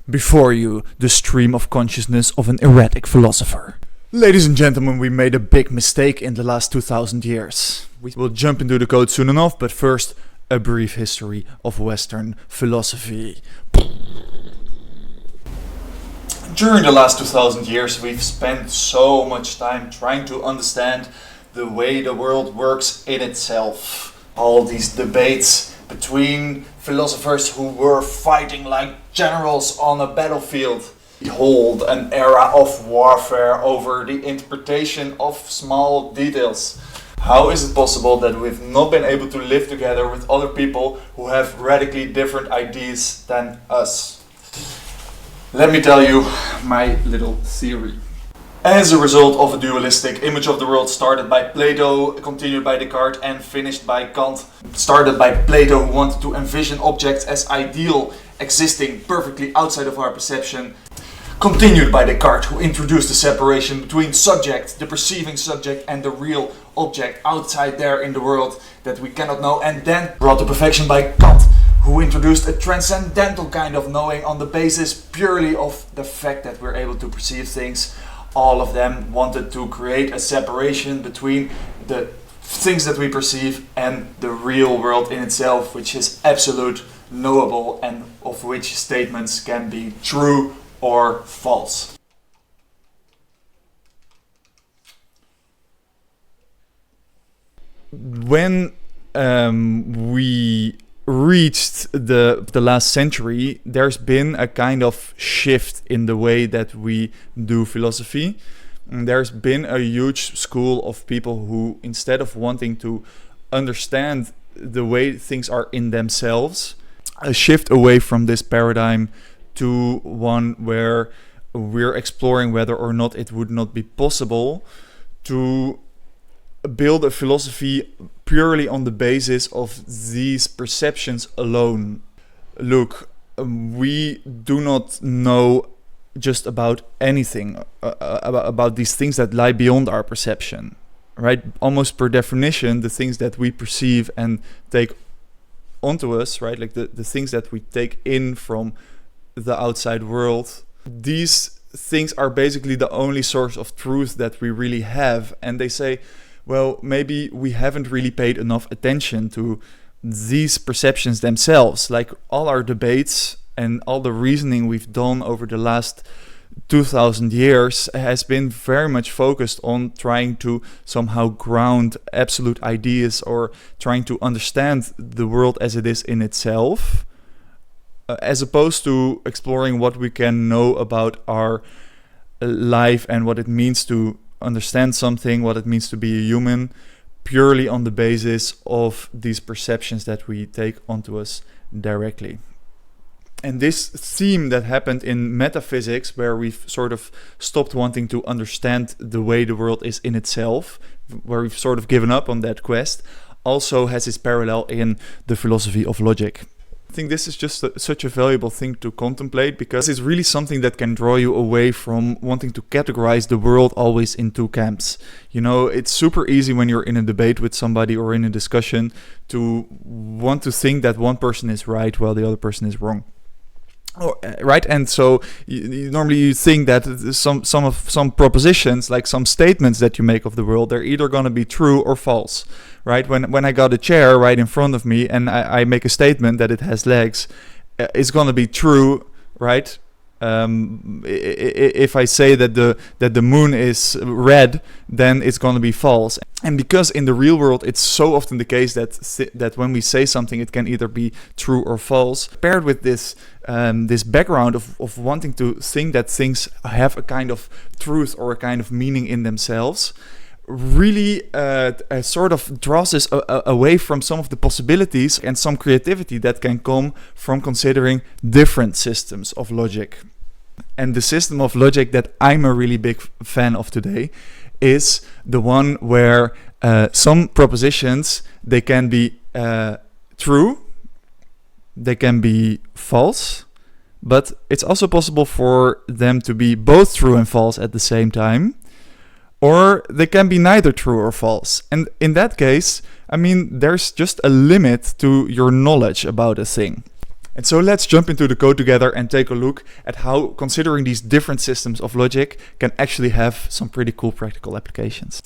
Before you, the stream of consciousness of an erratic philosopher. Ladies and gentlemen, we made a big mistake in the last 2000 years. We will jump into the code soon enough, but first, a brief history of Western philosophy. During the last 2000 years, we've spent so much time trying to understand the way the world works in itself. All these debates between philosophers who were fighting like generals on a battlefield. Behold, an era of warfare over the interpretation of small details. How is it possible that we've not been able to live together with other people who have radically different ideas than us? Let me tell you my little theory. As a result of a dualistic image of the world started by Plato, continued by Descartes and finished by Kant. Started by Plato, who wanted to envision objects as ideal, existing perfectly outside of our perception. Continued by Descartes, who introduced the separation between subject, the perceiving subject, and the real object outside there in the world that we cannot know. And then brought to perfection by Kant, who introduced a transcendental kind of knowing on the basis purely of the fact that we're able to perceive things. All of them wanted to create a separation between the things that we perceive and the real world in itself, which is absolute, knowable, and of which statements can be true or false. When we reached the last century, there's been a kind of shift in the way that we do philosophy. And there's been a huge school of people who, instead of wanting to understand the way things are in themselves, a shift away from this paradigm to one where we're exploring whether or not it would not be possible to build a philosophy purely on the basis of these perceptions alone. Look, we do not know just about anything, about these things that lie beyond our perception, right? Almost per definition, the things that we perceive and take onto us, right? Like the things that we take in from the outside world, these things are basically the only source of truth that we really have. And they say, well, maybe we haven't really paid enough attention to these perceptions themselves. Like all our debates and all the reasoning we've done over the last 2000 years has been very much focused on trying to somehow ground absolute ideas or trying to understand the world as it is in itself, as opposed to exploring what we can know about our life and what it means to understand something, what it means to be a human, purely on the basis of these perceptions that we take onto us directly. And this theme that happened in metaphysics, where we've sort of stopped wanting to understand the way the world is in itself, where we've sort of given up on that quest, also has its parallel in the philosophy of logic. I think this is just such a valuable thing to contemplate, because it's really something that can draw you away from wanting to categorize the world always in two camps. You know, it's super easy when you're in a debate with somebody or in a discussion to want to think that one person is right while the other person is wrong. Right, and so normally you think that some propositions, like some statements that you make of the world, they're either going to be true or false. Right, when I got a chair right in front of me and I make a statement that it has legs, it's going to be true, right? If I say that the moon is red, then it's going to be false. And because in the real world it's so often the case that when we say something, it can either be true or false, paired with this background of wanting to think that things have a kind of truth or a kind of meaning in themselves, really sort of draws us away from some of the possibilities and some creativity that can come from considering different systems of logic. And the system of logic that I'm a really big fan of today is the one where some propositions, they can be true, they can be false, but it's also possible for them to be both true and false at the same time. Or they can be neither true or false. And in that case, I mean, there's just a limit to your knowledge about a thing. And so let's jump into the code together and take a look at how considering these different systems of logic can actually have some pretty cool practical applications.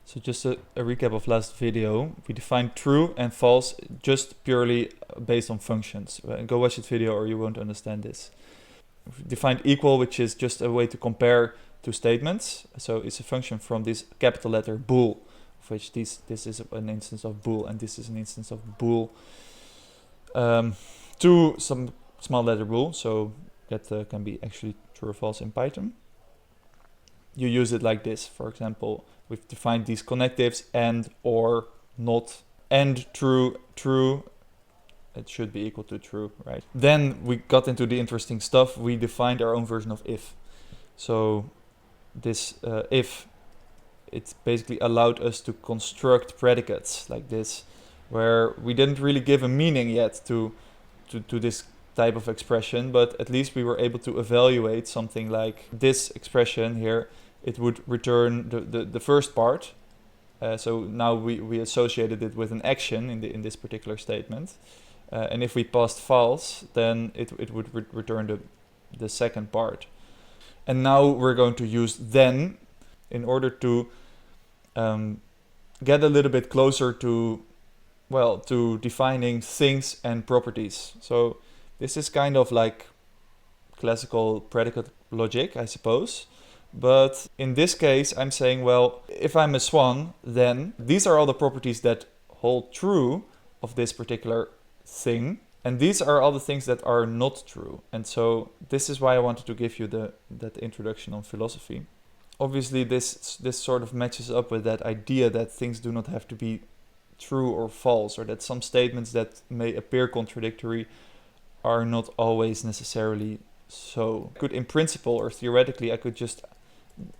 So just a recap of last video. We defined true and false just purely based on functions. Go watch that video or you won't understand this. We defined equal, which is just a way to compare two statements. So it's a function from this capital letter bool, of which this is an instance of bool and this is an instance of bool, to some small letter bool. So that can be actually true or false in Python. You use it like this. For example, we've defined these connectives and, or, not, and true. It should be equal to true, right? Then we got into the interesting stuff. We defined our own version of if. So this if, it basically allowed us to construct predicates like this, where we didn't really give a meaning yet to this type of expression, but at least we were able to evaluate something like this expression here. It would return the first part. So now we associated it with an action in this particular statement. And if we passed false, then it would return the second part. And now we're going to use then in order to get a little bit closer to defining things and properties. So this is kind of like classical predicate logic, I suppose. But in this case, I'm saying, well, if I'm a swan, then these are all the properties that hold true of this particular thing. And these are all the things that are not true. And so this is why I wanted to give you that introduction on philosophy. Obviously, this sort of matches up with that idea that things do not have to be true or false, or that some statements that may appear contradictory are not always necessarily so. In principle or theoretically, I could just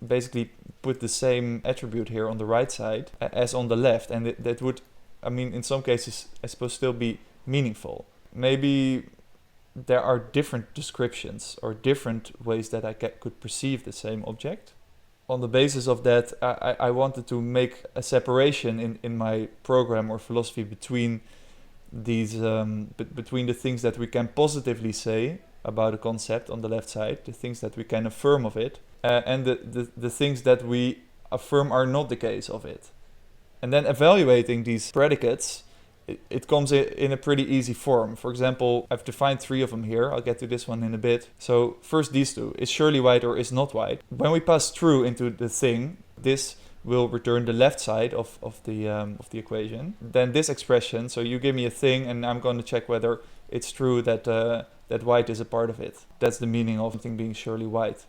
basically put the same attribute here on the right side as on the left, and that would, I mean, in some cases, I suppose, still be meaningful. Maybe there are different descriptions or different ways that I could perceive the same object. On the basis of that, I wanted to make a separation in my program or philosophy between these between the things that we can positively say about a concept on the left side, the things that we can affirm of it, and the things that we affirm are not the case of it. And then evaluating these predicates, it comes in a pretty easy form. For example, I've defined 3 of them here. I'll get to this one in a bit. So first these two, is surely white or is not white. When we pass true into the thing, this will return the left side of the equation. Then this expression, so you give me a thing and I'm going to check whether it's true that that white is a part of it. That's the meaning of something being surely white.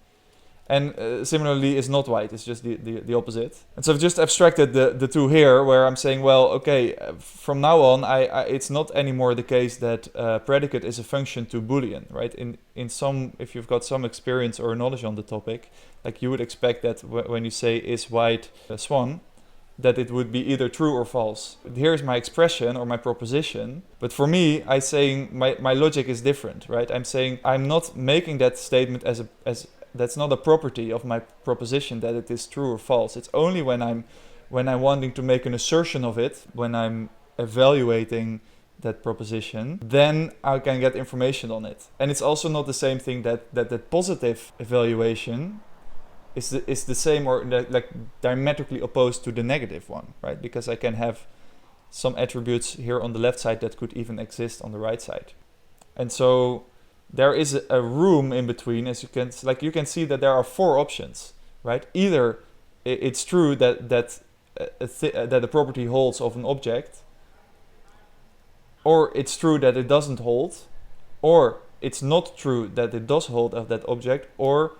And similarly is not white, it's just the opposite. And so I've just abstracted the two here, where I'm saying, well, okay, from now on, it's not anymore the case that predicate is a function to Boolean, right? In some, if you've got some experience or knowledge on the topic, like you would expect that when you say is white a swan, that it would be either true or false. Here's my expression or my proposition, but for me, I'm saying my logic is different, right? I'm saying I'm not making that statement as that's not a property of my proposition that it is true or false. It's only when I'm wanting to make an assertion of it, when I'm evaluating that proposition, then I can get information on it. And it's also not the same thing that positive evaluation is the same or like diametrically opposed to the negative one, right? Because I can have some attributes here on the left side that could even exist on the right side. And so there is a room in between, as you can see that there are 4 options, right? Either it's true that a property holds of an object, or it's true that it doesn't hold, or it's not true that it does hold of that object, or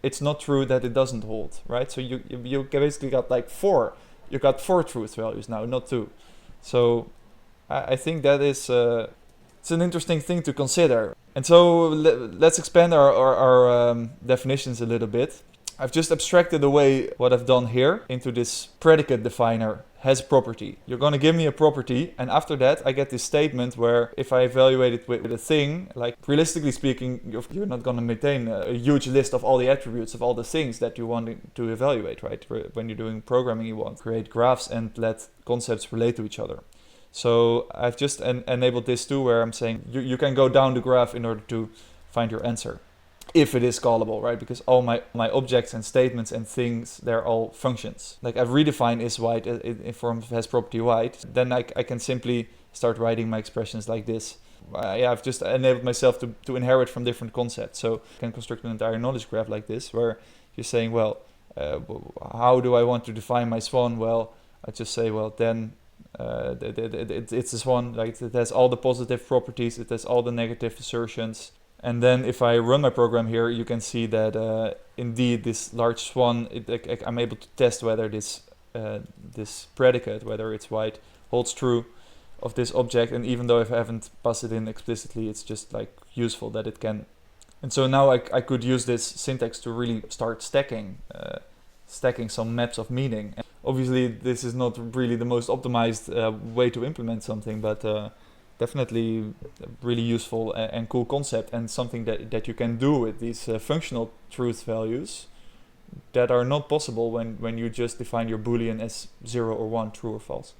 it's not true that it doesn't hold, right? So you basically got like 4. You got 4 truth values now, not 2. So I think that is it's an interesting thing to consider. And so let's expand our definitions a little bit. I've just abstracted away what I've done here into this predicate definer has a property. You're going to give me a property, and after that I get this statement where if I evaluate it with a thing, like realistically speaking, you're not going to maintain a huge list of all the attributes of all the things that you want to evaluate, right? When you're doing programming, you want to create graphs and let concepts relate to each other. So I've just enabled this too, where I'm saying you can go down the graph in order to find your answer, if it is callable, right? Because all my objects and statements and things, they're all functions. Like I've redefined is white, it has property white. Then I can simply start writing my expressions like this. I've just enabled myself to inherit from different concepts. So I can construct an entire knowledge graph like this, where you're saying, well, how do I want to define my swan? Well, I just say, well, then it's a swan. Like it has all the positive properties, it has all the negative assertions. And then if I run my program here, you can see that indeed this large swan, I'm able to test whether this predicate, whether it's white, holds true of this object. And even though if I haven't passed it in explicitly, it's just like useful that it can. And so now I could use this syntax to really start stacking some maps of meaning. And obviously, this is not really the most optimized way to implement something, but definitely a really useful and cool concept, and something that you can do with these functional truth values that are not possible when you just define your Boolean as 0 or 1, true or false.